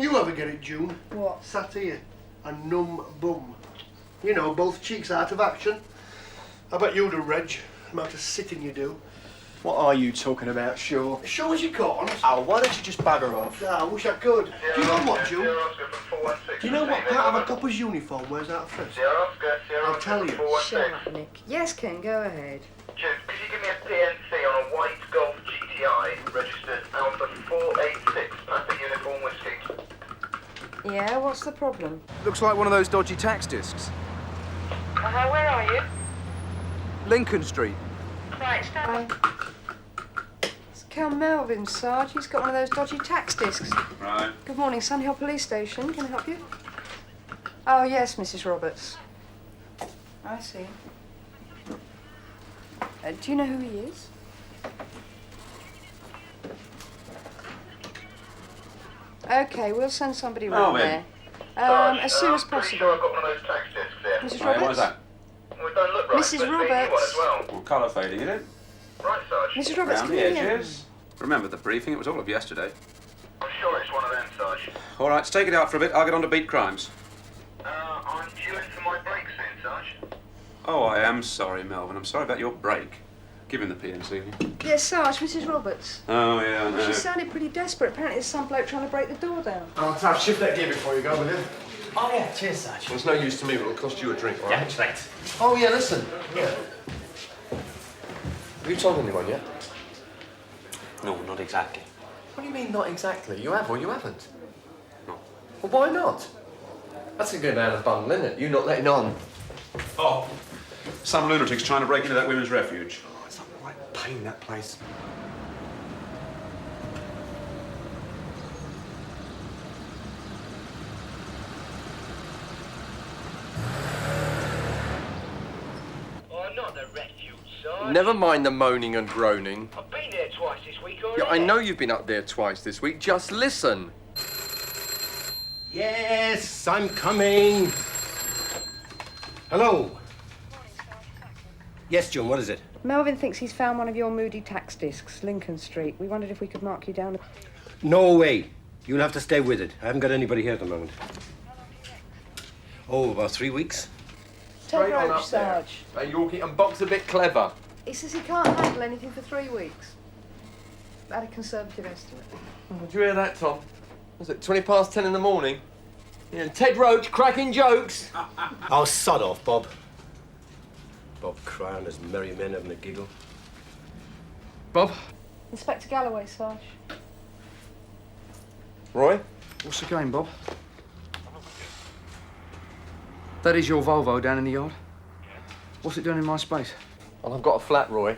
you ever get it, June? What? Sat here, a numb bum. You know, both cheeks out of action. I bet you do, Reg. The amount of sitting you do. What are you talking about, Shaw? Show as you can't. Oh, why don't you just bugger off? I wish I could. Do you know what, June? Do you know what part of a copper's uniform wears out first? I'll tell you. Shut up, Nick. Yes, Ken, go ahead. Could you give me a PNC on a white Golf GTI registered Alpha 486 Papa Uniform Whiskey? Yeah, what's the problem? Looks like one of those dodgy tax discs. Where are you? Lincoln Street. Right, stand It's Cal Melvin, Sarge. He's got one of those dodgy tax discs. Right. Good morning, Sunhill Police Station. Can I help you? Oh, yes, Mrs. Roberts. I see. Do you know who he is? OK, we'll send somebody round there. As soon as possible. Sure I've got one of those tax discs Mrs. here. Roberts? What is that? Well, it don't look right. Mrs. but it's Roberts. one as well. Well, colour fading, is it? Right, Sarge. Mrs. Roberts, Round come the here. edges. Remember the briefing? It was all of yesterday. I'm sure it's one of them, Sarge. All right, take it out for a bit. I'll get on to beat crimes. I'm due in for my break soon, Sarge. Oh, I am sorry, Melvin. I'm sorry about your break. Give him the PNC. Yes, Sarge, Mrs. Roberts. Oh, yeah, I know. She sounded pretty desperate. Apparently there's some bloke trying to break the door down. I'll have shift that gear before you go, will you? Oh, yeah, cheers, Sarge. Well, it's no use to me, but it'll cost you a drink, all right? Yeah, straight. Oh, yeah, listen. Yeah. Have you told anyone yet? No, not exactly. What do you mean, not exactly? You have or you haven't? No. Well, why not? That's a good amount of bundle, isn't it? You not letting on. Oh, some lunatic's trying to break into that women's refuge. Oh, it's a right pain, that place. Oh, not the Refuge, Sarge. Never mind the moaning and groaning. I've been there twice this week already. Yeah, I know you've been up there twice this week. Just listen. Yes, I'm coming. Hello. Yes, John, what is it? Melvin thinks he's found one of your moody tax discs, Lincoln Street. We wondered if we could mark you down. No way. You'll have to stay with it. I haven't got anybody here at the moment. Oh, about 3 weeks. Take Roach, Sarge. Hey, Yorkie, and Bob's a bit clever. He says he can't handle anything for 3 weeks. At a conservative estimate. Oh, did you hear that, Tom? Was it 20 past 10 in the morning? Yeah, and Ted Roach cracking jokes. Oh, sod off, Bob. Bob cry on his merry men having a giggle. Bob? Inspector Galloway, Sarge. Roy? What's the game, Bob? That is your Volvo down in the yard? What's it doing in my space? Well, I've got a flat, Roy.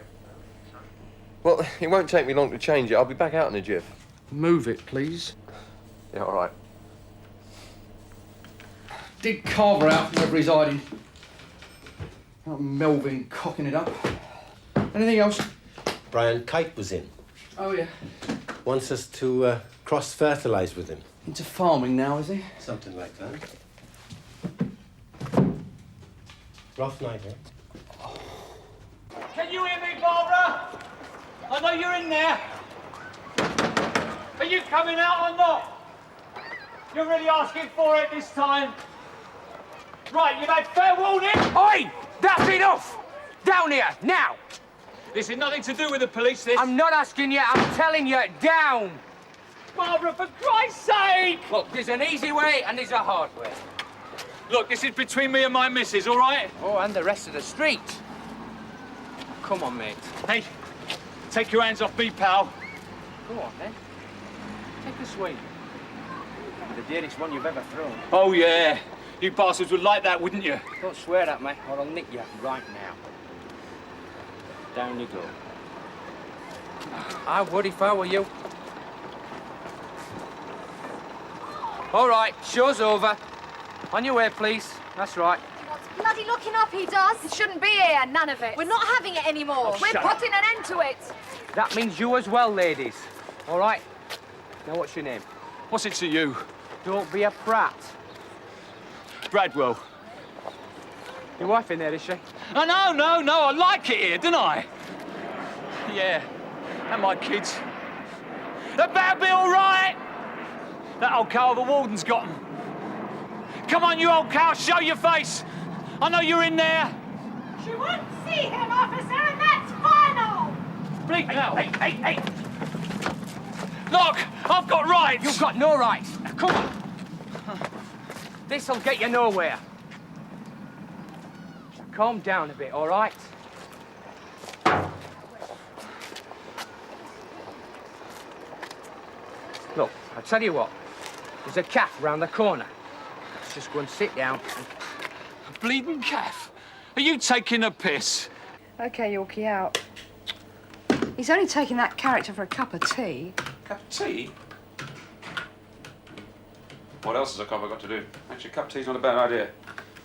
Well, it won't take me long to change it. I'll be back out in a jiff. Move it, please. Yeah, all right. Dig Carver out from wherever he's hiding. Not Melvin cocking it up. Anything else? Brian Kite was in. Oh, yeah. Wants us to cross-fertilise with him. Into farming now, is he? Something like that. Rough night, eh? Can you hear me, Barbara? I know you're in there. Are you coming out or not? You're really asking for it this time. Right, you've had fair warning. Oi! That's enough! Down here, now! This is nothing to do with the police, this. I'm not asking you, I'm telling you, down! Barbara, for Christ's sake! Look, there's an easy way and there's a hard way. Look, this is between me and my missus, all right? Oh, and the rest of the street. Come on, mate. Hey, take your hands off me, pal. Go on, then. Take a swing. The dearest one you've ever thrown. Oh, yeah. You bastards would like that, wouldn't you? Don't swear at me, or I'll nick you right now. Down you go. I would if I were you. All right, show's over. On your way, please. That's right. Bloody looking up, he does. It shouldn't be here, none of it. We're not having it anymore. We're putting an end to it. That means you as well, ladies. All right? Now, what's your name? What's it to you? Don't be a prat. Bradwell. Your wife in there, is she? Oh, no, I like it here, don't I? Yeah, and my kids. They better be all right. That old cow of the warden's got him. Come on, you old cow, show your face. I know you're in there. She wouldn't see him, officer, and that's final! Bleak now. Hey. Look, I've got rights. You've got no rights. Now, come on. This'll get you nowhere. Calm down a bit, all right? Look, I'll tell you what. There's a calf round the corner. Let's just go and sit down. A bleeding calf? Are you taking a piss? OK, Yorkie, out. He's only taking that character for a cup of tea. Cup of tea? What else has a copper got to do? Actually, a cup of tea's not a bad idea.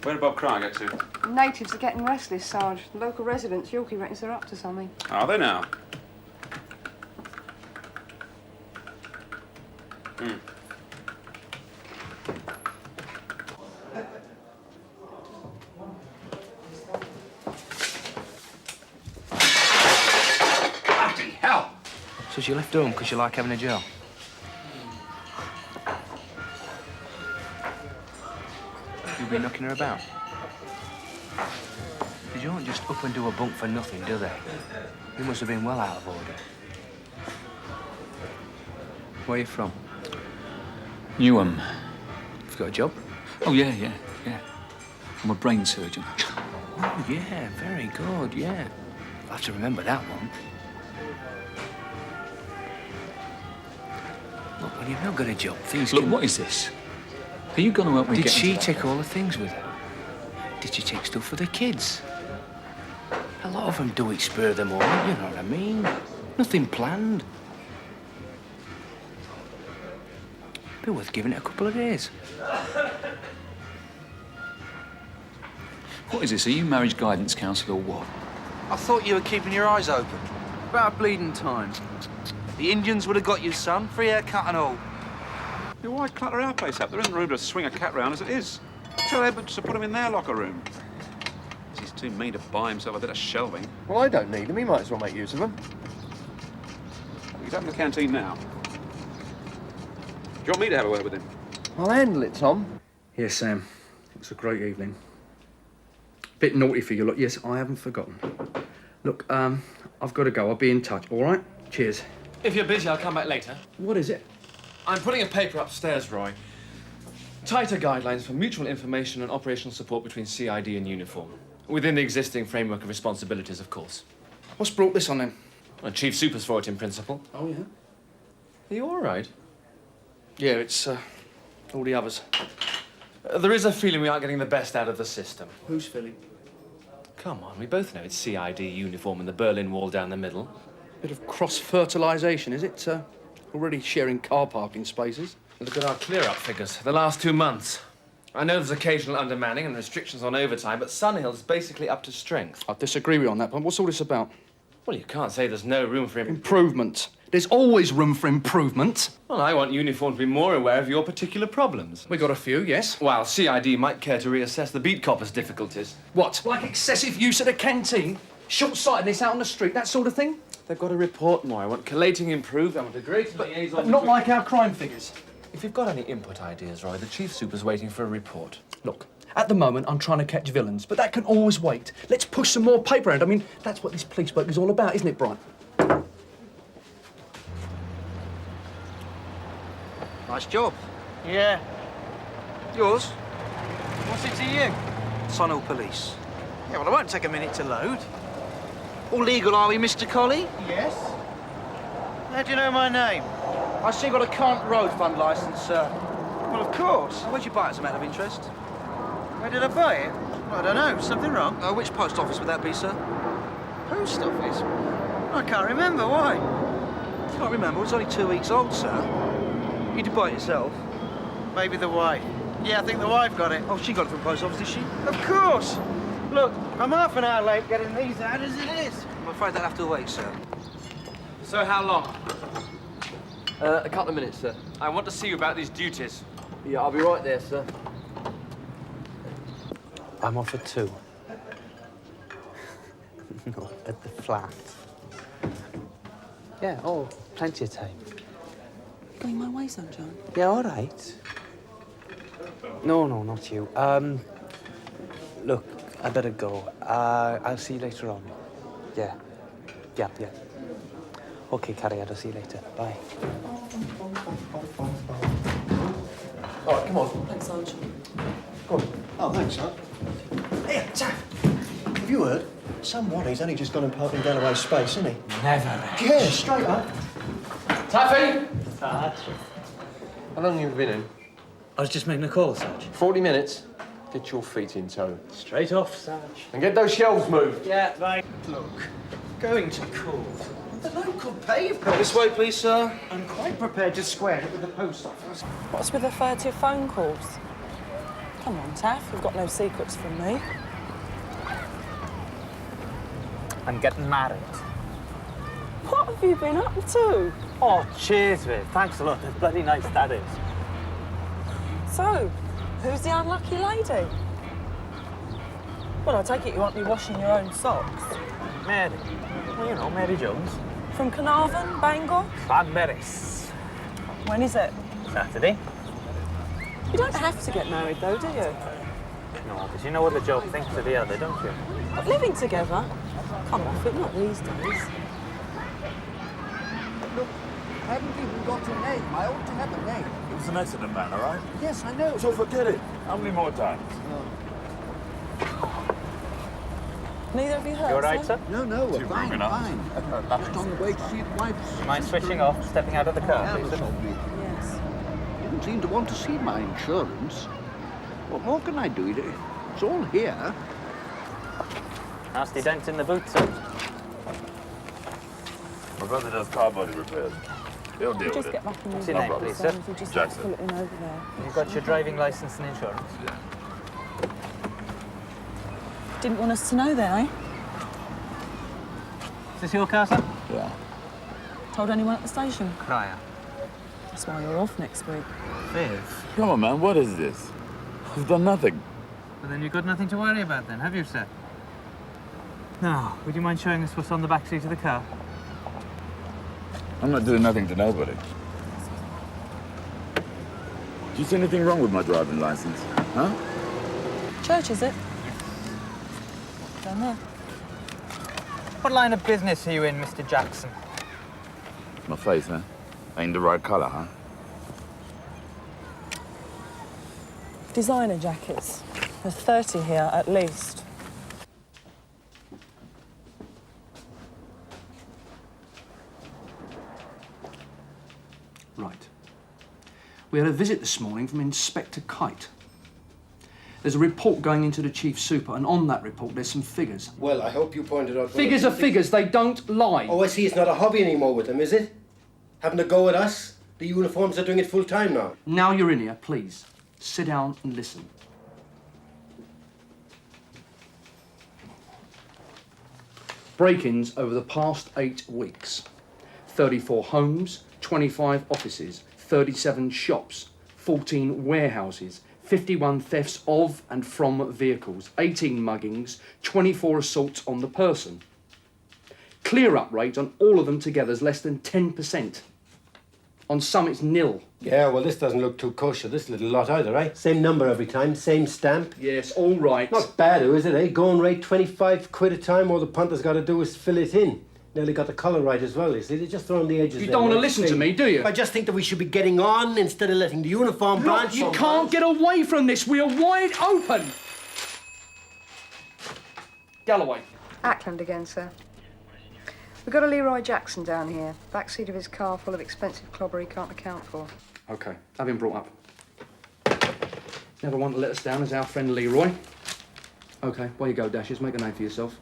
Where did Bob Cryer get to? Natives are getting restless, Sarge. Local residents, Yorkie reckons they're up to something. Are they now? Bloody hell! So she left home because you like having a job? You've been knocking her about? They don't just up and do a bunk for nothing, do they? You must have been well out of order. Where are you from? Newham. You've got a job? Oh, yeah. I'm a brain surgeon. Oh, yeah, very good, yeah. I'll have to remember that one. Look, when you've not got a job, things Look, can... what is this? Are you going to help me Did get she into that? take all the things with her? Did she take stuff for the kids? A lot of them do it spur of the moment, you know what I mean? Nothing planned. Be worth giving it a couple of days. What is this? Are you marriage guidance counsellor or what? I thought you were keeping your eyes open. About bleeding time. The Indians would have got you, son. Free haircut and all. Yeah, why clutter our place up? There isn't room to swing a cat round as it is. Tell Edwards to put him in their locker room. He's too mean to buy himself a bit of shelving. Well, I don't need them. He might as well make use of them. He's up in the canteen now. Do you want me to have a word with him? I'll handle it, Tom. Yes, Sam. It was a great evening. Bit naughty for you, look. Yes, I haven't forgotten. Look, I've got to go. I'll be in touch, all right? Cheers. If you're busy, I'll come back later. What is it? I'm putting a paper upstairs, Roy. Tighter guidelines for mutual information and operational support between CID and uniform. Within the existing framework of responsibilities, of course. What's brought this on, then? Well, Chief Super's for it, in principle. Oh, yeah? Are you all right? Yeah, it's all the others. There is a feeling we aren't getting the best out of the system. Who's feeling? Come on, we both know it's CID uniform and the Berlin Wall down the middle. Bit of cross-fertilisation, is it? Already sharing car parking spaces. Look at our clear-up figures, the last 2 months. I know there's occasional undermanning and restrictions on overtime, but Sunhill's basically up to strength. I disagree with you on that, but what's all this about? Well, you can't say there's no room for improvement. There's always room for improvement. Well, I want uniform to be more aware of your particular problems. We got a few, yes. While CID might care to reassess the beat coppers' difficulties. What? Like excessive use of the canteen? Short-sightedness out on the street, that sort of thing? They've got to report more. I want collating improved. I want a great liaison. But not like our crime figures. If you've got any input ideas, Roy, the Chief Super's waiting for a report. Look, at the moment, I'm trying to catch villains, but that can always wait. Let's push some more paper around. I mean, that's what this police work is all about, isn't it, Brian? Nice job. Yeah. Yours? What's it to you? Sunhill Police. Yeah, well, it won't take a minute to load. All legal, are we, Mr. Colley? Yes. How do you know my name? I see you got a current road fund licence, sir. Well, of course. Where'd you buy it as a matter of interest? Where did I buy it? I don't know. Something wrong? Which post office would that be, sir? Post office? I can't remember. Why? You can't remember? It's only 2 weeks old, sir. You did buy it yourself? Maybe the wife. Yeah, I think the wife got it. Oh, she got it from post office, did she? Of course. Look, I'm half an hour late getting these out as it is. I'm afraid they'll have to wait, sir. So how long? A couple of minutes, sir. I want to see you about these duties. Yeah, I'll be right there, sir. I'm off at 2. Not at the flat. Yeah, oh, plenty of time. Going my way, Sunshine? Yeah, all right. No, not you. Look, I better go. I'll see you later on. Yeah. Okay, Carrie, I'll see you later. Bye. All right, come on. Thanks, Sunshine. Go on. Oh, thanks, son. Hey, Taff. Have you heard? Sam Waddy's only just gone and parked in Galloway's space, isn't he? Never. Yeah, straight up. Taffy! Sarge. How long have you been in? I was just making a call, Sarge. 40 minutes. Get your feet in tow. Straight off, Sarge. And get those shelves moved. Yeah, right. Look, going to court. The local paper. This way, please, sir. I'm quite prepared to square it with the post office. What's with the furtive phone calls? Come on, Taff, you've got no secrets from me. I'm getting married. What have you been up to? Oh, cheers, Viv. Thanks a lot. That's bloody nice, that is. So, who's the unlucky lady? Well, I take it you won't be washing your own socks. Mary. Well, you know, Mary Jones. From Carnarvon, Bangor? Van Mary's. When is it? Saturday. You don't have to get married, though, do you? No, because you know what the job thinks of the other, don't you? But living together? Come off it, not these days. Look, I haven't even got a name. I ought to have a name. It was an accident, man, all right? Yes, I know. So forget it. How many more times? Neither of you heard, You all right, sir? No, we're Too fine, broken up. fine. Just on the way to see the wife's... Mind switching off, stepping out of the car, please, sir? Yes. Didn't seem to want to see my insurance. What more can I do? It's all here. Nasty dent in the boot, sir. My brother does car body repairs. He'll deal You with just it. get back in What's your your name, vehicle, please, so sir? if you just Jackson. pull it in over there. You've got your driving licence and insurance? Yeah. Didn't want us to know there, eh? Is this your car, sir? Yeah. Told anyone at the station? Crier. That's why you're off next week. Viv. Come on, man. What is this? We've done nothing. Well, then you've got nothing to worry about then, have you, sir? Now, would you mind showing us what's on the back seat of the car? I'm not doing nothing to nobody. Do you see anything wrong with my driving license? Huh? Church, is it? Down there. What line of business are you in, Mr. Jackson? My face, huh? Ain't the right colour, huh? Designer jackets. There's 30 here, at least. Right. We had a visit this morning from Inspector Kite. There's a report going into the Chief Super, and on that report there's some figures. Well, I hope you pointed out... Figures are figures, they don't lie. Oh, I see, it's not a hobby anymore with them, is it? Having a go at us? The uniforms are doing it full time now. Now you're in here, please. Sit down and listen. Break-ins over the past 8 weeks. 34 homes, 25 offices, 37 shops, 14 warehouses, 51 thefts of and from vehicles, 18 muggings, 24 assaults on the person. Clear-up rate on all of them together is less than 10%. On some, it's nil. Yeah, well, this doesn't look too kosher, this little lot either, eh? Same number every time, same stamp. Yes, all right. Not bad, though, is it, eh? Going rate 25 quid a time, all the punter's got to do is fill it in. Nearly got the colour right as well, you see. They just throw on the edges. You don't want to listen to me, do you? I just think that we should be getting on instead of letting the uniform branch... Look, you can't get away from this. We are wide open. Galloway. Ackland again, sir. We've got a Leroy Jackson down here. Backseat of his car full of expensive clobber he can't account for. OK, have him brought up. Never one to let us down is our friend Leroy. OK, where you go, Dashes. Make a name for yourself.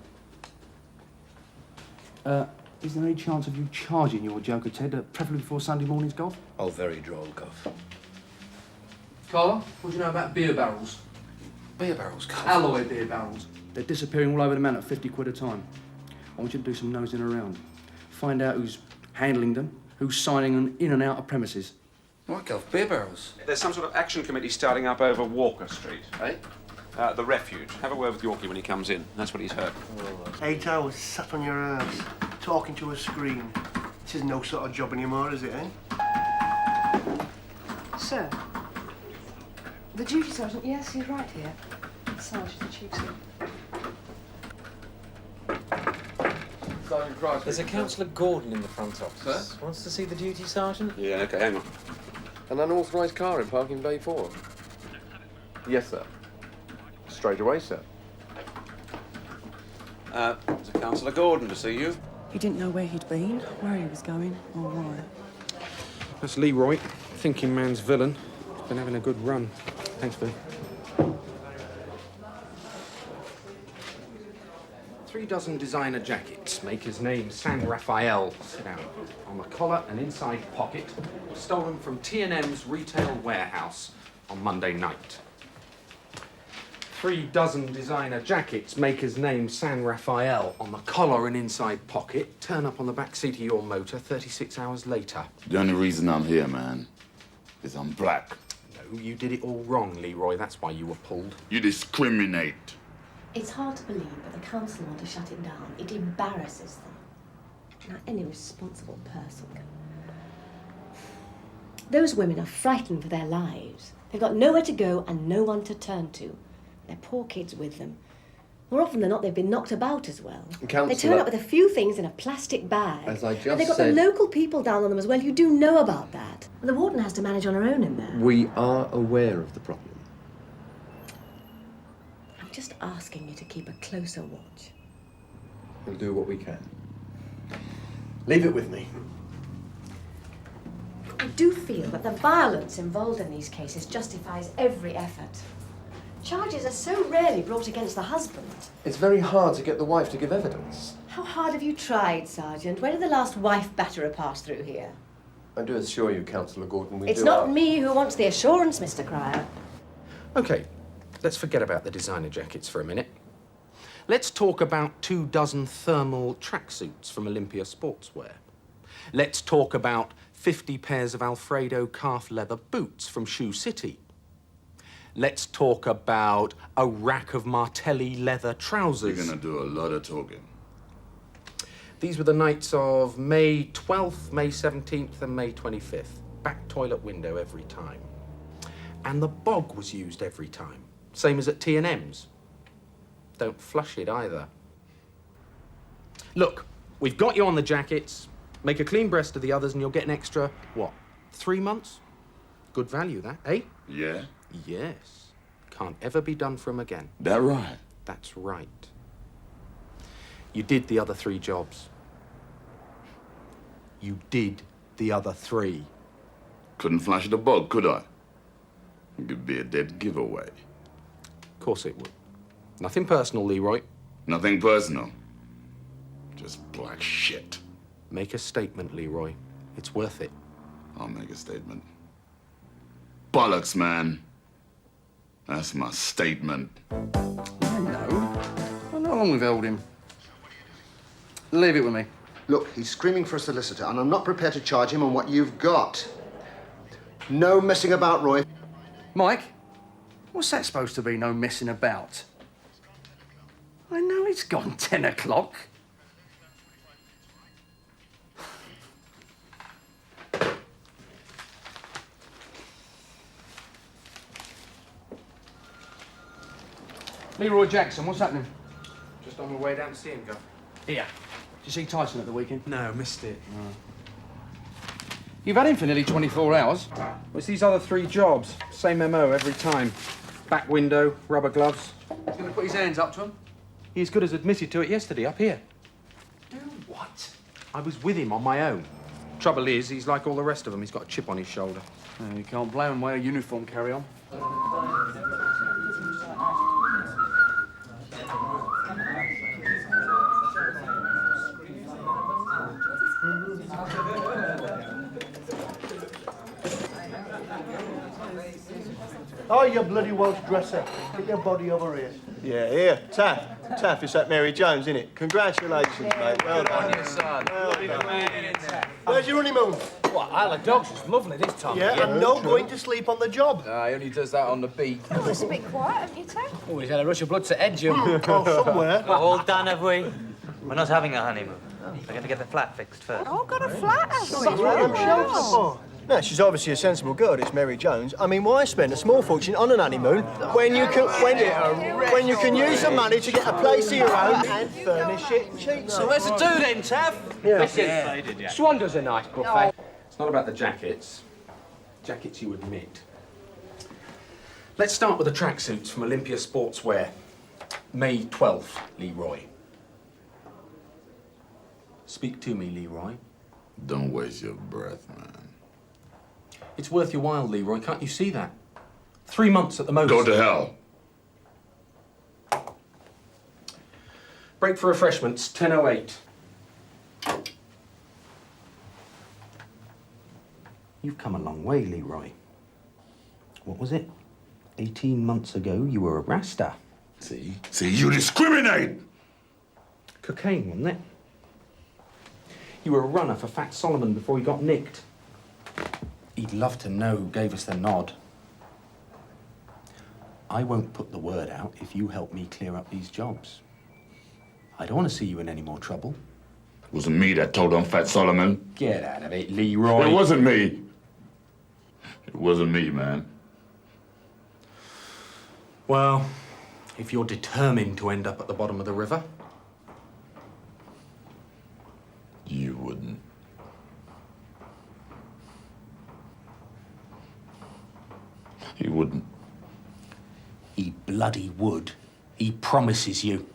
Is there any chance of you charging your Joker, Ted, preferably before Sunday morning's golf? Oh, very droll, Cuff. Carla, what do you know about beer barrels? Beer barrels, Cuff? Alloy beer barrels. They're disappearing all over the manor at 50 quid a time. I want you to do some nosing around. Find out who's handling them, who's signing them in and out of premises. What, Cuff? Beer barrels? There's some sort of action committee starting up over Walker Street. Eh? The Refuge. Have a word with Yorkie when he comes in. That's what he's heard. 8 hours sat on your ass, talking to a screen. This is no sort of job anymore, is it, eh? Sir. The duty sergeant, yes, he's right here. Sergeant, the chief's here. Sergeant Price. There's a Councillor Gordon in the front office. Sir? Wants to see the duty sergeant? Yeah, okay, hang on. An unauthorised car in parking bay 4. Yes, sir. Straight away, sir. There's a Councillor Gordon to see you. He didn't know where he'd been, where he was going, or why. That's Leroy, thinking man's villain. He's been having a good run. Thanks, Bill. 3 dozen designer jackets, maker's name San Rafael, sit down, on the collar and inside pocket, stolen from T&M's retail warehouse on Monday night. 3 dozen designer jackets, maker's name San Rafael, on the collar and inside pocket, turn up on the back seat of your motor 36 hours later. The only reason I'm here, man, is I'm black. No, you did it all wrong, Leroy. That's why you were pulled. You discriminate. It's hard to believe, but the council want to shut it down. It embarrasses them. Now, any responsible person can... Those women are frightened for their lives. They've got nowhere to go and no one to turn to. Their poor kids with them. More often than not, they've been knocked about as well. Councillor, they turn up with a few things in a plastic bag. As I just and they've got said, the local people down on them as well. You do know about that. And the warden has to manage on her own in there. we are aware of the problem. I'm just asking you to keep a closer watch. We'll do what we can. Leave it with me. I do feel that the violence involved in these cases justifies every effort. Charges are so rarely brought against the husband. It's very hard to get the wife to give evidence. How hard have you tried, Sergeant? When did the last wife batterer pass through here? I do assure you, Councillor Gordon, we It's do not our... me who wants the assurance, Mr. Cryer. OK, let's forget about the designer jackets for a minute. Let's talk about 2 dozen thermal tracksuits from Olympia Sportswear. Let's talk about 50 pairs of Alfredo calf leather boots from Shoe City. Let's talk about a rack of Martelli leather trousers. You're gonna do a lot of talking. These were the nights of May 12th, May 17th and May 25th. Back toilet window every time. And the bog was used every time. Same as at T&M's. Don't flush it either. Look, we've got you on the jackets. Make a clean breast of the others and you'll get an extra, what, 3 months? Good value, that, eh? Yeah? Yes. Can't ever be done for 'em again. That right? That's right. You did the other 3 jobs. You did the other 3. Couldn't flash the bug, could I? It could be a dead giveaway. Of course it would. Nothing personal, Leroy. Nothing personal. Just black shit. Make a statement, Leroy. It's worth it. I'll make a statement. Bollocks, man. That's my statement. I know. I know how long we've held him. Leave it with me. Look, he's screaming for a solicitor, and I'm not prepared to charge him on what you've got. No messing about, Roy. Mike, what's that supposed to be, no messing about? I know it's gone 10 o'clock. Leroy Jackson, what's happening? Just on my way down to see him, Gov. Here. Did you see Tyson at the weekend? No, missed it. You've had him for nearly 24 hours. Well, it's these other 3 jobs. Same MO every time. Back window, rubber gloves. He's going to put his hands up to him? He as good as admitted to it yesterday, up here. Do what? I was with him on my own. Trouble is, he's like all the rest of them. He's got a chip on his shoulder. You can't blame him, wear a uniform, carry on. Oh, you bloody Welsh dresser. Get your body over here. Yeah, here. Taff. Taff, it's that Mary Jones, isn't it? Congratulations, mate. Well done. On your son. Where's your honeymoon? What, Isle of Dogs is lovely this time Yeah, of year. and no going to sleep on the job. He only does that on the beat. Oh, it's a bit quiet, haven't you, Ted? Oh, he's had a rush of blood to Edgeham. Oh, somewhere. We're all done, have we? We're not having a honeymoon. We're going to get the flat fixed first. Oh, got a flat, have we? That's what them shelves are for. No, she's obviously a sensible girl, this Mary Jones. I mean, why spend a small fortune on an honeymoon when you can use the money to get a place of your own and furnish it cheap? So where's the do then, Taff? Listen, Swan does a nice buffet. It's not about the jackets. Jackets you admit. Let's start with the tracksuits from Olympia Sportswear. May 12th, Leroy. Speak to me, Leroy. Don't waste your breath, man. It's worth your while, Leroy. Can't you see that? 3 months at the most. Go to hell. Break for refreshments, 10:08. You've come a long way, Leroy. What was it? 18 months ago, you were a Rasta. See, you discriminate! Cocaine, wasn't it? You were a runner for Fat Solomon before he got nicked. He'd love to know who gave us the nod. I won't put the word out if you help me clear up these jobs. I don't want to see you in any more trouble. It wasn't me that told on Fat Solomon. Get out of it, Leroy. It wasn't me. It wasn't me, man. Well, if you're determined to end up at the bottom of the river... You wouldn't. He wouldn't. He bloody would. He promises you.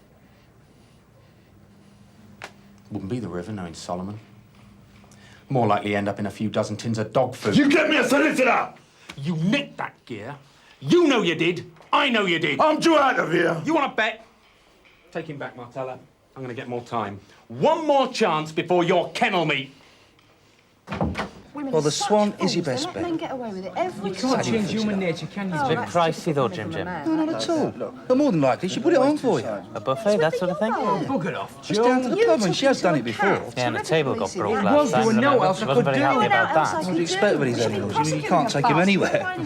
Wouldn't be the river knowing Solomon. More likely end up in a few dozen tins of dog food. You get me a solicitor! You nicked that gear. You know you did. I know you did. I'm due out of here. You want to bet? Take him back, Martella. I'm going to get more time. One more chance before your kennel meet. Well, the Swan is your best bet. Men get away with it every You can't change human nature, can you? It's a bit pricey though, Jim. No, not at all. But more than likely, she'll put it on for you. A buffet, that sort of thing? Bugger off, It's down to the pub, and she has done it before. Yeah, and the table got broke It last was, time. there were no remember? else She I wasn't could very do. happy about that. What do you expect with these animals? You can't take him anywhere.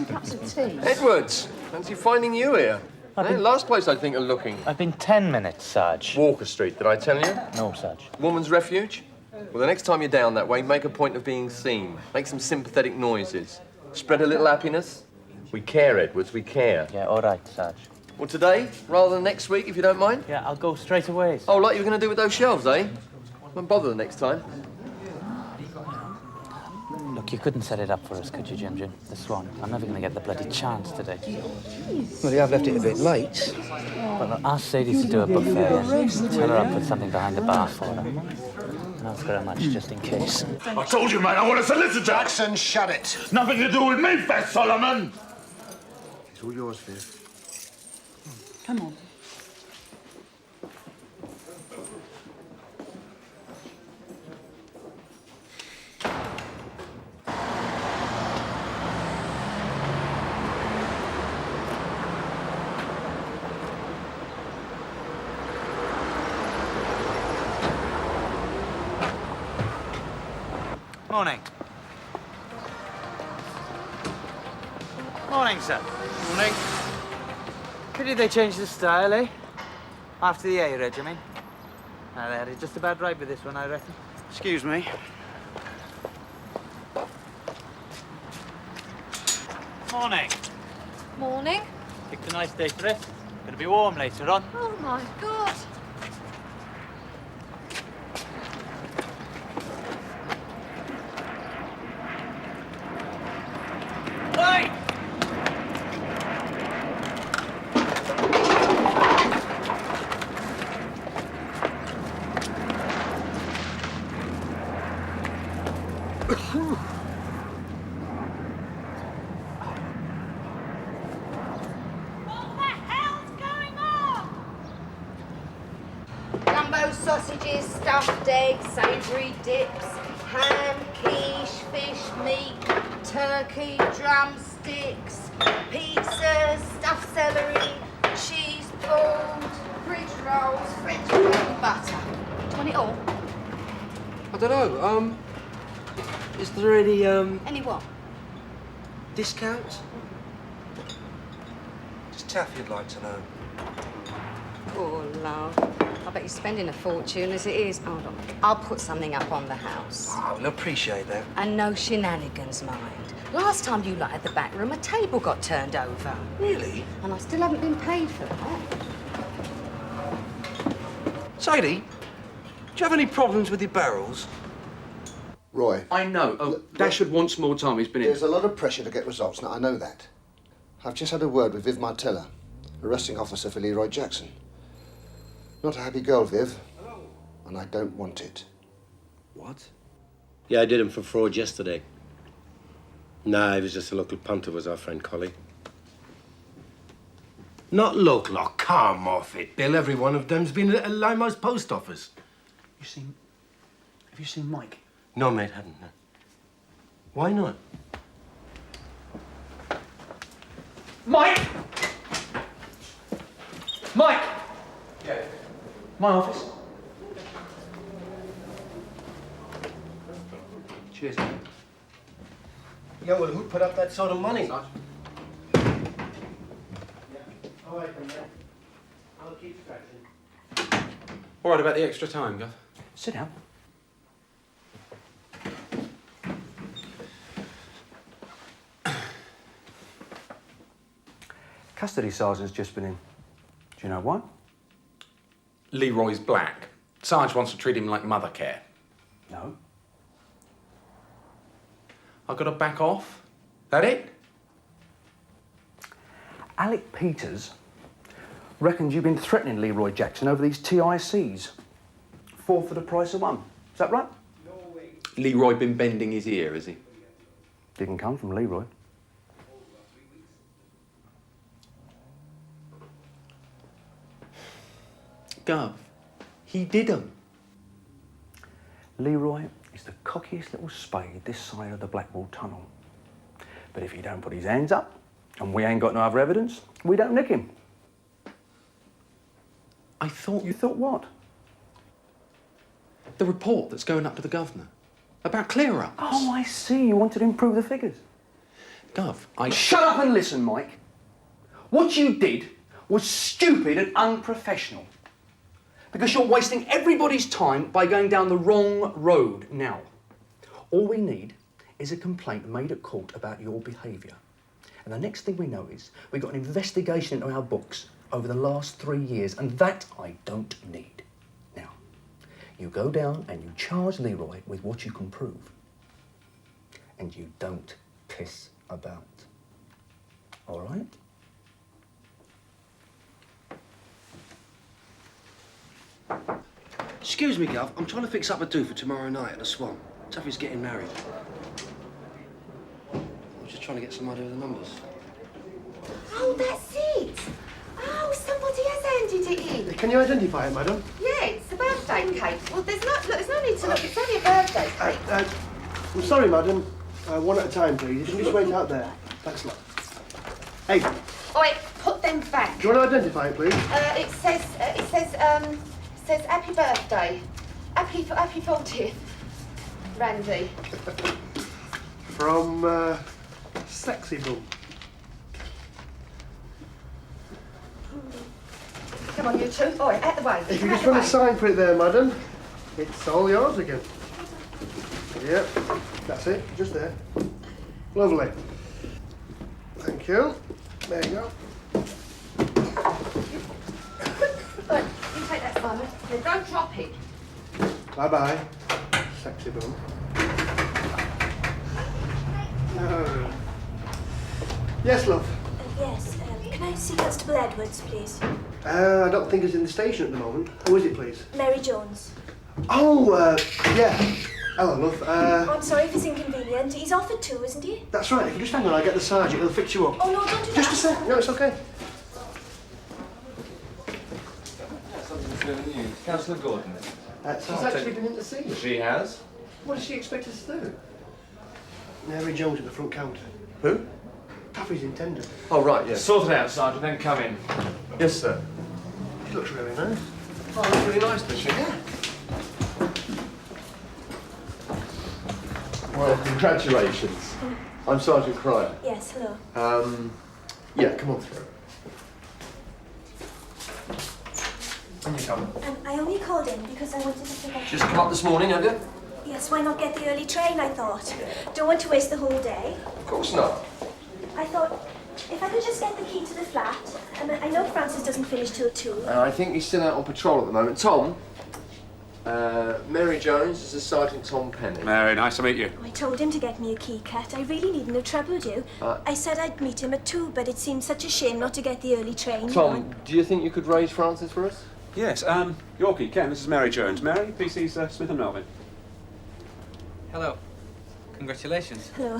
Edwards, fancy finding you here. Last place I think of looking. I've been 10 minutes, Sarge. Walker Street, did I tell you? No, Sarge. Woman's Refuge? Well, the next time you're down that way, make a point of being seen. Make some sympathetic noises. Spread a little happiness. We care, Edwards, we care. Yeah, all right, Sarge. Well, today, rather than next week, if you don't mind? Yeah, I'll go straight away. Oh, like you were going to do with those shelves, eh? Won't bother the next time. Look, you couldn't set it up for us, could you, Jim? The Swan. I'm never going to get the bloody chance today. Well, you have left it a bit late. Well, look, ask Sadie to do a buffet. Tell her I'll put something behind the bar for her. And ask her how much, just in case. I told you, man, I want a solicitor! Jackson, shut it. Nothing to do with me, Fat Solomon! It's all yours, Viv. Come on. Morning. Morning, sir. Morning. Pity they changed the style, eh? After the A Reg, I mean. Now, they had it just about right with this one, I reckon. Excuse me. Morning. Morning. Picked a nice day for it. Gonna be warm later on. Oh my God. Hey! Jumbo sausages, stuffed eggs, savoury dips, ham, quiche, fish, meat, turkey, drumsticks, pizza, stuffed celery, cheese balls, bridge rolls, French bread and butter. Do you want it all? I don't know. Is there any Any what? discounts? Just Taff, you'd like to know. Oh, love. I bet you're spending a fortune as it is. Hold on. I'll put something up on the house. I will appreciate that. And no shenanigans, mind. Last time you lot had the back room, a table got turned over. Really? And I still haven't been paid for that. Sadie, do you have any problems with your barrels? Roy. I know. Oh, Dashwood wants more time. He's been in. There's a lot of pressure to get results now, I know that. I've just had a word with Viv Martella, arresting officer for Leroy Jackson. Not a happy girl, Viv, and I don't want it. What? Yeah, I did him for fraud yesterday. Nah, he was just a local punter, was our friend Collie. Not local. Oh, come off it, Bill. Every one of them's been at Limehouse post office. Have you seen Mike? No, mate, hadn't. No. Why not? Mike! Mike! Yeah. My office. Cheers. Yeah, well, who put up that sort of money? Sergeant. All right, then, mate. I'll keep scratching. All right about the extra time, Gov. Sit down. Custody sergeant's just been in. Do you know why? Leroy's black. Sarge wants to treat him like mother care. No. I got to back off? That it? Alec Peters reckons you've been threatening Leroy Jackson over these TICs. 4 for the price of 1. Is that right? Leroy been bending his ear, has he? Didn't come from Leroy. Gov, he did 'em. Leroy is the cockiest little spade this side of the Blackwall Tunnel. But if he don't put his hands up, and we ain't got no other evidence, we don't nick him. I thought... You thought what? The report that's going up to the governor. About clear-ups. Oh, I see. You wanted to improve the figures. Gov, I... Shut up and listen, Mike. What you did was stupid and unprofessional. Because you're wasting everybody's time by going down the wrong road now. All we need is a complaint made at court about your behaviour. And the next thing we know is we've got an investigation into our books over the last 3 years, and that I don't need. Now, you go down and you charge Leroy with what you can prove. And you don't piss about. All right? Excuse me, Gov. I'm trying to fix up a do for tomorrow night at the Swan. Tuffy's getting married. I'm just trying to get some idea of the numbers. Oh, that's it. Oh, somebody has handed it in. Can you identify it, madam? Yeah, it's a birthday cake. Well, there's no need to look. It's only a birthday cake. I'm sorry, madam. One at a time, please. You can just wait out there. Thanks a lot. Hey, do Oi, put them back. you want to identify it, please? It says happy birthday. Happy 40th. Randy. From, Sexy Boom. Come on, you two. Oi, out the way. If you Out just the want way. to sign for it there, madam, it's all yours again. Yep, that's it, just there. Lovely. Thank you. There you go. Look, you take that, Simon. Now, don't drop it. Bye-bye, Sexy Boom. Oh. Yes, love. Yes, can I see Constable Edwards, please? I don't think he's in the station at the moment. Who is it, please? Mary Jones. Oh, yeah. Hello, love. I'm sorry if it's inconvenient. He's offered to, isn't he? That's right. If you just hang on, I'll get the sergeant. He'll fix you up. Oh, no, don't do Just that. a sec. No, it's okay. Councillor Gordon. She's actually been in to see you. She has? What does she expect us to do? Mary Jones at the front counter. Who? Taffy's intended. Oh, right, yes. Sort it out, Sergeant, then come in. Yes, sir. She looks really nice. Oh, that's really nice, does she? Yeah. Well, congratulations. I'm Sergeant Cryer. Yes, hello. Yeah, come on through. When you come. I only called in because I wanted to get... Just come up this morning, have you? Yes, why not get the early train, I thought. Don't want to waste the whole day. Of course not. I thought, if I could just get the key to the flat. I know Francis doesn't finish till 2. I think he's still out on patrol at the moment. Tom, Mary Jones, this is Sergeant Tom Penny. Mary, nice to meet you. I told him to get me a key cut. I really needn't have troubled you. I said I'd meet him at 2, but it seemed such a shame not to get the early train. Tom, do you think you could raise Francis for us? Yes, Yorkie, Ken, this is Mary Jones. Mary, PC's Smith and Melvin. Hello. Congratulations. Hello.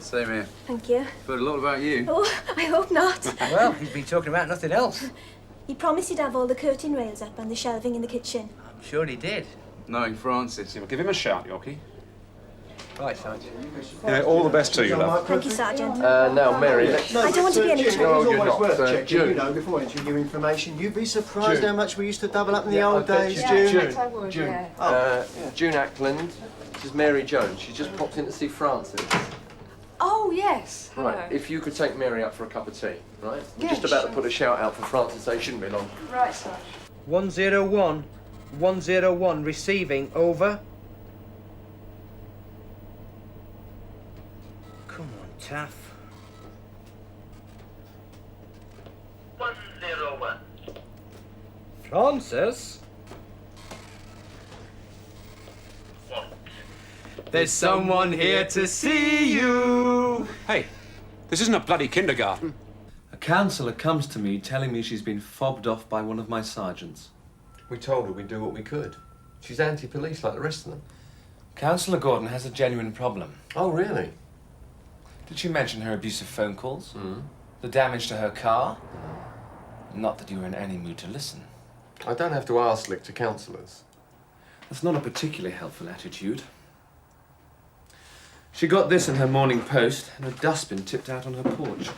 Same here. Thank you. But a lot about you. Oh, I hope not. Well, he's been talking about nothing else. He promised he'd have all the curtain rails up and the shelving in the kitchen. I'm sure he did. Knowing Francis. Well, give him a shout, Yorkie. Right, Sergeant. Yeah, all the best to you, love. Thank you, Sergeant. Now, Mary, I don't want to be any trouble. No, you're not. Worth checking, June. you know, before entering new information. You'd be surprised June. how much we used to double up in the Yeah, old I bet days, you June. did. I would, June. yeah. June Ackland. This is Mary Jones. She's just popped in to see Francis. Oh, yes. Hello. Right, if you could take Mary up for a cup of tea, right? We're Yeah, just about sure. to put a shout out for Francis, so it shouldn't be long. Right, Sarge. 101. 101. Receiving. Over. Come on, Taff. 101. Francis? There's someone here to see you. Hey, this isn't a bloody kindergarten. A counsellor comes to me telling me she's been fobbed off by one of my sergeants. We told her we'd do what we could. She's anti-police like the rest of them. Councillor Gordon has a genuine problem. Oh, really? Did she mention her abusive phone calls? The damage to her car? Not that you were in any mood to listen. I don't have to ask lick to counsellors. That's not a particularly helpful attitude. She got this in her morning post and a dustbin tipped out on her porch.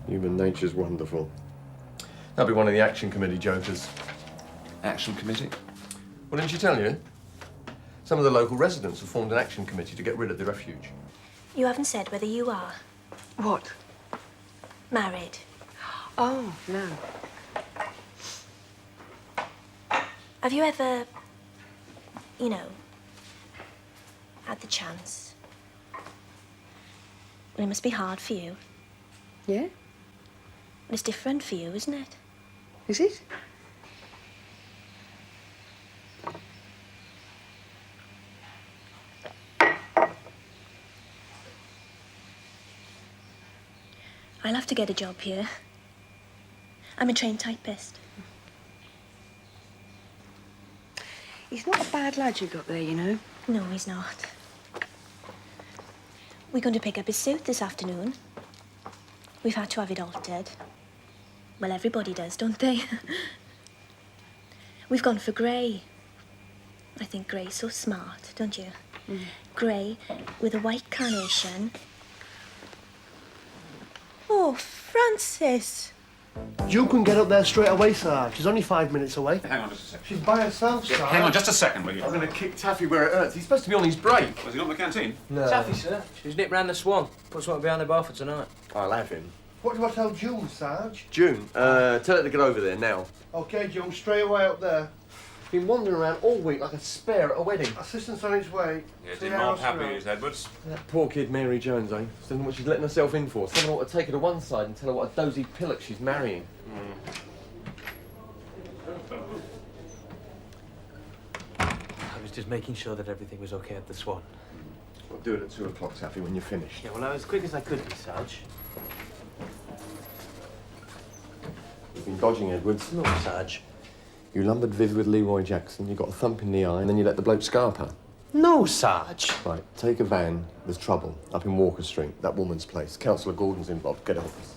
Human nature's wonderful. That'll be one of the Action Committee jokers. Action Committee? Well, didn't she tell you? Some of the local residents have formed an action committee to get rid of the Refuge. You haven't said whether you are What? married. Oh, no. Have you ever, you know, had the chance? Well, it must be hard for you. Yeah? Well, it's different for you, isn't it? Is it? I'll have to get a job here. I'm a trained typist. He's not a bad lad you got there, you know. No, he's not. We're going to pick up his suit this afternoon. We've had to have it altered. Well, everybody does, don't they? We've gone for grey. I think grey's so smart, don't you? Grey with a white carnation. Oh, Francis! You can get up there straight away, Sarge. She's only 5 minutes away. Hang on just a second. She's by herself, Sarge. Hang on just a second, will you? I'm going to kick Taffy where it hurts. He's supposed to be on his break. Was he not in the canteen? No. Taffy, sir. She's nipped round the Swan. Put something behind the bar for tonight. I'll have him. What do I tell June, Sarge? June, tell her to get over there now. OK, June, straight away up there. Been wandering around all week like a spare at a wedding. Assistant's on his way. Yeah, See did how Mark else happy, we are. is Edwards? That poor kid, Mary Jones, eh? Don't know what she's letting herself in for. Someone ought to take her to one side and tell her what a dozy pillock she's marrying. I was just making sure that everything was okay at the Swan. I'll do it at 2 o'clock, Taffy, when you're finished. Yeah, well, I was as quick as I could be, Sarge. You've been dodging, Edwards. No, Sarge. You lumbered Viv with Leroy Jackson, you got a thump in the eye, and then you let the bloke scarp her. No, Sarge. Right, take a van. There's trouble up in Walker Street, that woman's place. Councillor Gordon's involved. Get help us.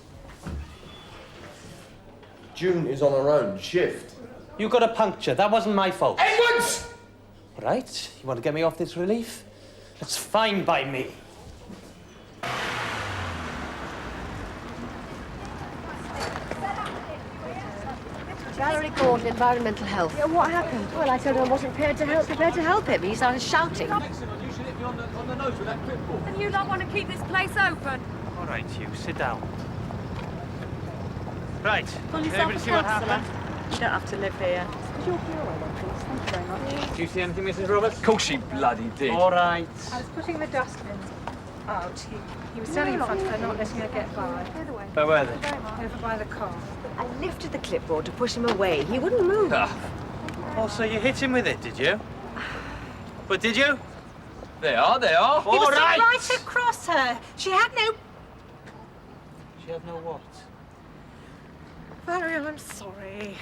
June is on her own shift. You got a puncture. That wasn't my fault. Edwards! Right. You want to get me off this relief? That's fine by me. Valerie Gordon, environmental health. Yeah, what happened? Well, I told him I wasn't prepared to help him. He started shouting. me on the nose with that clipboard. And you lot want to keep this place open? All right, you, sit down. Right, Pull yourself everybody see what counsellor. happened? You don't have to live here. Could you walk your way then, please? Thank you very much. Do you see anything, Mrs. Roberts? Of course she bloody did. All right. I was putting the dustbins out. He was standing in front of her, not letting her get by. Where were they? Over by the car. I lifted the clipboard to push him away. He wouldn't move. Oh, so you hit him with it, did you? But did you? They are, they are. He was right across her. She had no... She had no what? Valerie, I'm sorry.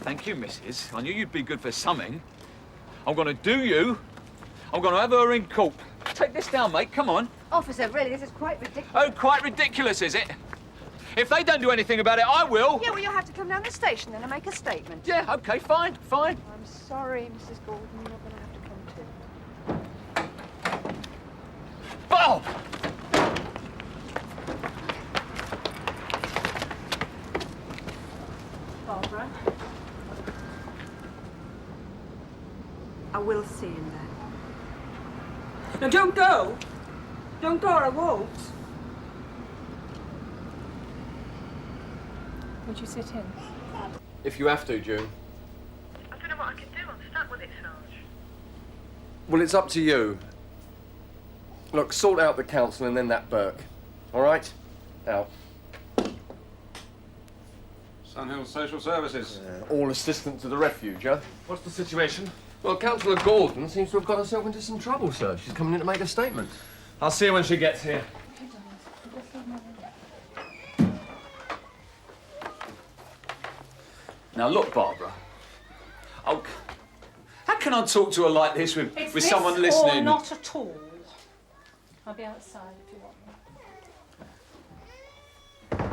Thank you, missus. I knew you'd be good for something. I'm going to do you. I'm going to have her in court. Take this down, mate. Come on. Officer, really, this is quite ridiculous. Oh, quite ridiculous, is it? If they don't do anything about it, I will. Yeah, well, you'll have to come down the station then and make a statement. Yeah, OK, fine, fine. I'm sorry, Mrs. Gordon, you're going to have to come too. Bob! Barbara? I will see him then. No, don't go. Don't go or I won't. Would you sit in? If you have to, June. I don't know what I can do. I'm stuck with it, Sarge. Well, it's up to you. Look, sort out the council and then that Burke. All right? Out. Sunhill Social Services. All assistant to the Refuge, huh? What's the situation? Well, Councillor Gordon seems to have got herself into some trouble, sir. She's coming in to make a statement. I'll see her when she gets here. Now, look, Barbara. Oh, how can I talk to her like this with someone listening? Or not at all. I'll be outside if you want me.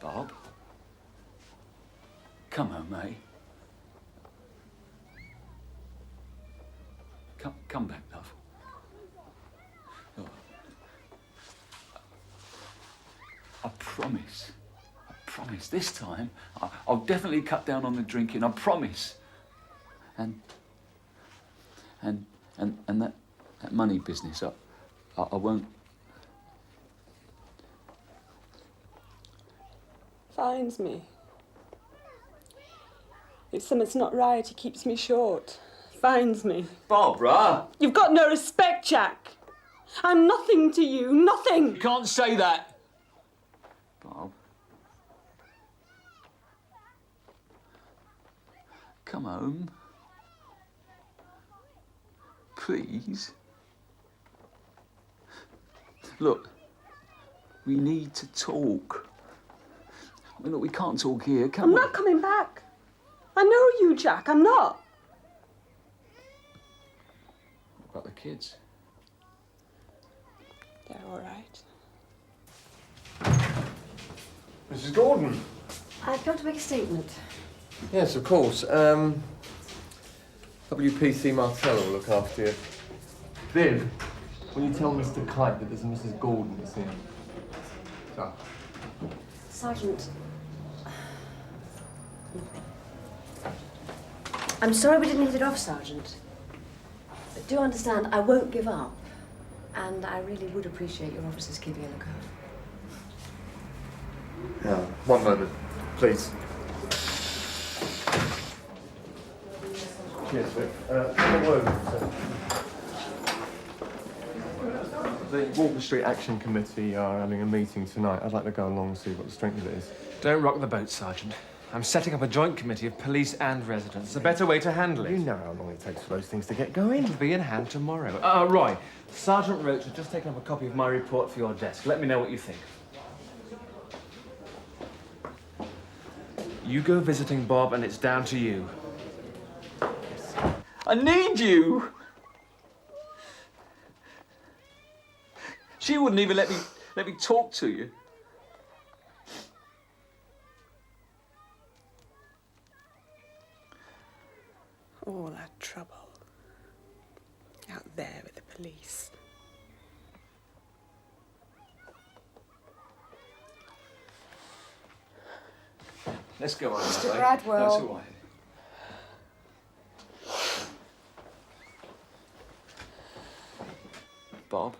Bob? Come on, mate. Come back, love. Look, I promise. This time, I'll definitely cut down on the drinking. I promise. And that money business, I won't. Finds me. If something's not right, he keeps me short. Finds me. Barbara! You've got no respect, Jack. I'm nothing to you, nothing. You can't say that. Bob. Come home. Please. Look, we need to talk. I mean, look, we can't talk here, can I'm we? not coming back. I know you, Jack. I'm not. What about the kids? They're all right. Mrs. Gordon. I've come to make a statement. Yes, of course. WPC Martella will look after you. Viv, will you tell Mr. Kite that there's a Mrs. Gordon that's here? So. Sergeant. I'm sorry we didn't hit it off, Sergeant. But do understand, I won't give up. And I really would appreciate your officers keeping a lookout. Yeah, one moment, please. Cheers, Vic. Come over. The Walker Street Action Committee are having a meeting tonight. I'd like to go along and see what the strength of it is. Don't rock the boat, Sergeant. I'm setting up a joint committee of police and residents. It's a better way to handle it. You know how long it takes for those things to get going. It'll be in hand tomorrow. Roy, Sergeant Roach has just taken up a copy of my report for your desk. Let me know what you think. You go visiting Bob, and it's down to you. I need you. She wouldn't even let me talk to you. All that trouble. Out there with the police. Let's go on. Mr. Love, eh? Bradwell. No, it's all right. Bob?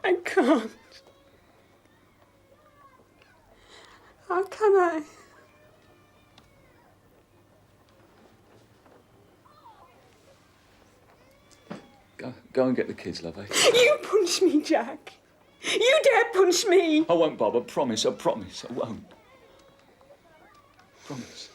I can't. How can I? Go and get the kids, love, eh? You punch me, Jack. You dare punch me. I won't, Bob. I promise. I promise. I won't. Promise.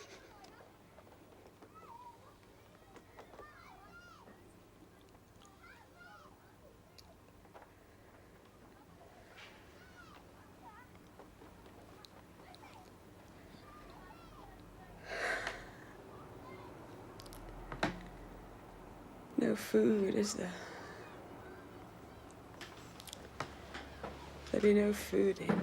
No food, is there? There'll be no food in.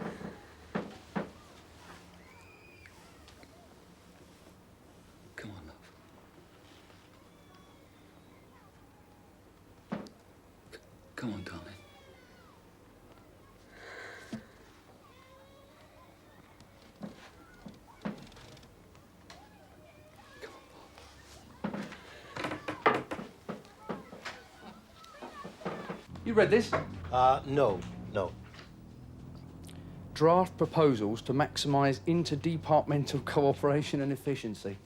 Come on, love. Come on, darling. You read this? No. Draft proposals to maximise interdepartmental cooperation and efficiency.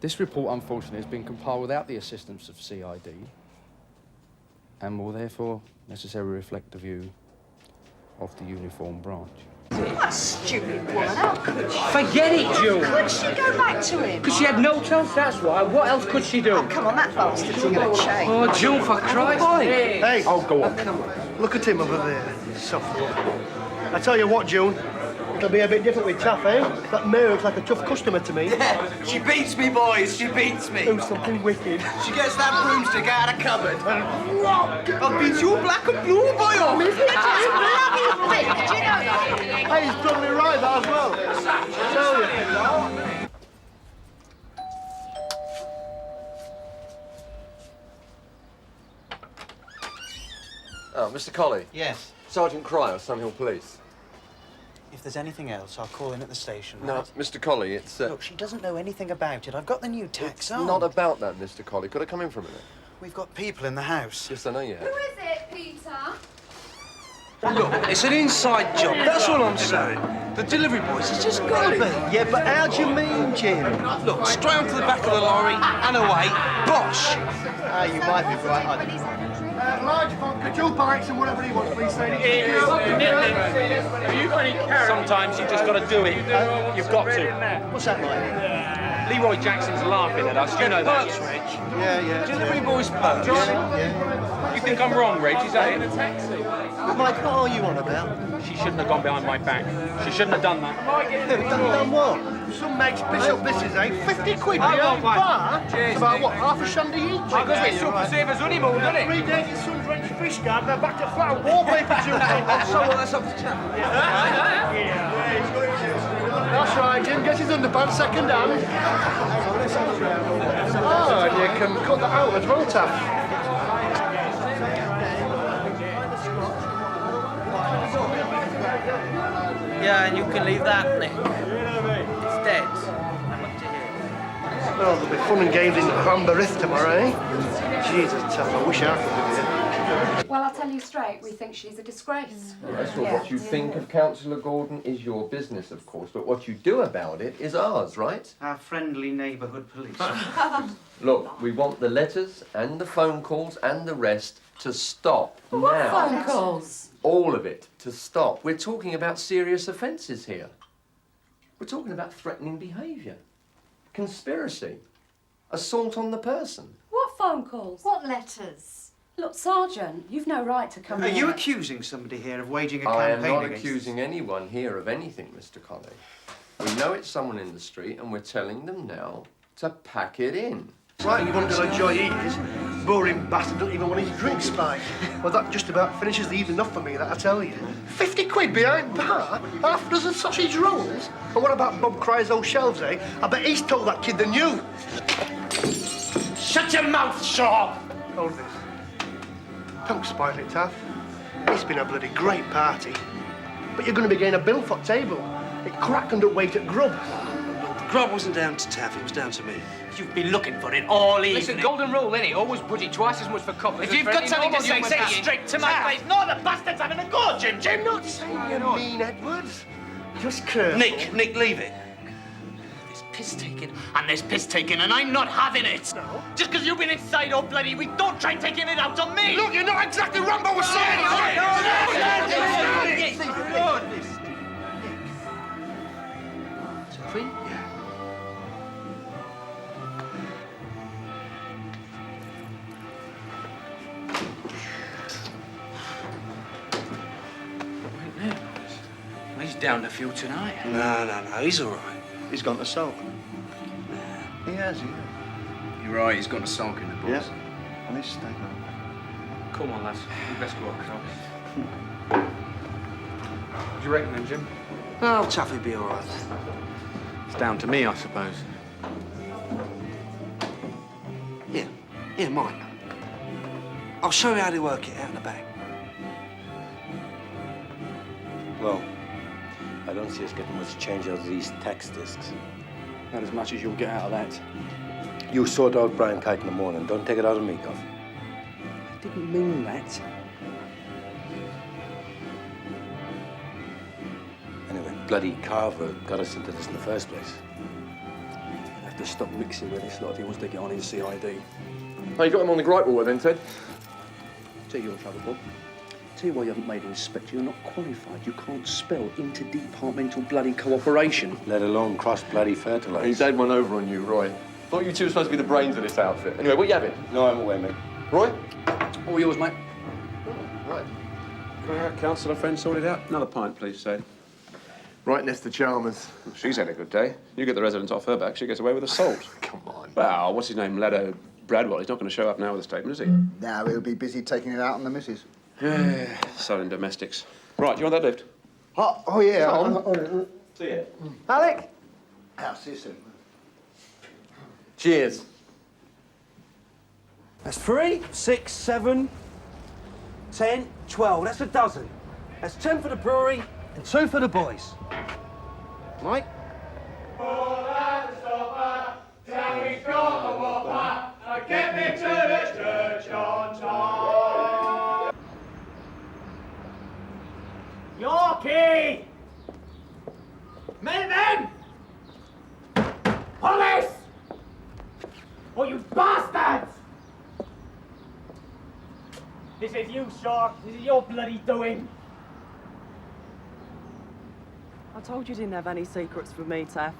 This report, unfortunately, has been compiled without the assistance of CID and will therefore necessarily reflect the view of the uniform branch. What a stupid woman. How could she? Forget it, June. How could she go back to him? Because she had no chance, that's why. What else could she do? Oh, come on, that bastard's in good shape. Oh, June, for Christ's sake. Hey. Oh, go on. Look at him over there. Soft. I tell you what, June. It'll be a bit different with Taff, eh? That Mary looks like a tough customer to me. Yeah, she beats me, boys. She beats me. Do something wicked. She gets that broomstick out of the cupboard. I'll beat you black and blue, boy. It's a bloody thing. Did you know that? Hey, he's probably right, that as well. I tell you. Oh, Mr. Colley. Yes. Sergeant Cryer, Sunhill Police. If there's anything else, I'll call in at the station. No, right? Mr. Colley, it's... Look, she doesn't know anything about it. I've got the new tax It's on. not about that, Mr. Colley. Could I come in for a minute? We've got people in the house. Yes, I know you have. Who is it, Peter? Look, it's an inside job. That's all I'm saying. The delivery boys, it's just got to be. Yeah, but how do you mean, Jim? Look, straight onto the back of the lorry and away. Bosh! Ah, you might be right. Large vodka, 2 pints and whatever he wants, please, lady. Have you got any carrots? Sometimes you've just got to do it. You've got to. What's that like? Leroy Jackson's laughing at us. You know that. Perks, Reg. Yeah. Delivery boys perks. Yeah. You think I'm wrong, Reg? Is that it? Mike, what are you on about? She shouldn't have gone behind my back. She shouldn't have done that. Done what? Some mates piss up misses, eh? 50 quid behind bar? It's about, what, half a shandy each? I got a bit super savers honeymoon, doesn't it? 3 days in sun-drenched fish garden, they're back to flat and wallpaper Tuesday. So what, that's up to chat. That's right, Jim. Get his underpants second hand. Oh, and you can cut that out as well, Taff. Yeah, and you can leave that, Nick. It's dead. I'm up to here. Oh, there'll be fun and games in Cranberith tomorrow, eh? Jesus, Taff, I wish I could be here. Well, I'll tell you straight, we think she's a disgrace. Yes, well, what you think of Councillor Gordon is your business, of course, but what you do about it is ours, right? Our friendly neighbourhood police. Look, we want the letters and the phone calls and the rest to stop now. What phone calls? All of it to stop. We're talking about serious offences here. We're talking about threatening behaviour, conspiracy, assault on the person. What phone calls? What letters? Look, Sergeant, you've no right to come Are in. you accusing somebody here of waging a I am campaign not against accusing anyone here of anything, Mr. Colley. We know it's someone in the street and we're telling them now to pack it in. Right, you won't enjoy eaters. Boring bastard doesn't even want his drink spiked. Well, that just about finishes the evening off for me, that I tell you. 50 quid behind bar? Half a dozen sausage rolls? And what about Bob Cryer's old shelves, eh? I bet he's told that kid the news. Shut your mouth, Shaw! Hold this. Don't spoil it, Taff. It's been a bloody great party. But you're going to be getting a bill for table. It cracked under weight at grub. Grub wasn't down to Taff, it was down to me. You've been looking for it all evening. Listen, golden rule, innit? Always budget twice as much for couples. If you've got something to say it straight to my face. No, the bastard's having a go, Jim. I'm not saying you mean, Edwards. Just careful. Nick, leave it. There's piss taking, and there's piss taking, and I'm not having it. No. Just because you've been inside all bloody week, don't try taking it out on me. Look, you're not exactly Rambo was saying. He's down a few tonight. No, he's all right. He's gone to sulk. He has. You're right, he's got a sulk in the box. Yeah. And he's staying on. Come on, lads. We best go up, What do you reckon then, Jim? Oh, Taffy'll be all right. It's down to me, I suppose. Here, mine. I'll show you how to work it out in the back. Well, I don't see us getting much change out of these tax discs. Not as much as you'll get out of that. You sort out Brian Kite in the morning. Don't take it out of me, Goff. I didn't mean that. Anyway, bloody Carver got us into this in the first place. You'll have to stop mixing with this lot if he wants to get on in CID. Oh, you got him on the gripe wall then, Ted? Tell you your trouble, Bob. Tell you why you haven't made an inspector. You're not qualified. You can't spell interdepartmental bloody cooperation. Let alone cross bloody fertilizer. He's had one over on you, Roy. Thought you two were supposed to be the brains of this outfit. Anyway, what are you having? No, I'm away, mate. Roy? All yours, mate. Right. Councillor friend sorted out. Another pint, please, Ted. Right next to Chalmers. She's had a good day. You get the residents off her back, she gets away with assault. Come on. Well, what's his name? Ledo Bradwell. He's not going to show up now with a statement, is he? Now he'll be busy taking it out on the missus. Yeah, selling domestics. Right, do you want that lift? Oh yeah. Tom. See you. Alec? I'll see you soon. Cheers. That's 3, 6, 7, 10, 12. That's a dozen. That's 10 for the brewery and 2 for the boys. Mike? Get me to the church on time. Yorkie! Men! Police! Oh, you bastards! This is you, sir. This is your bloody doing. I told you didn't have any secrets from me, Taff.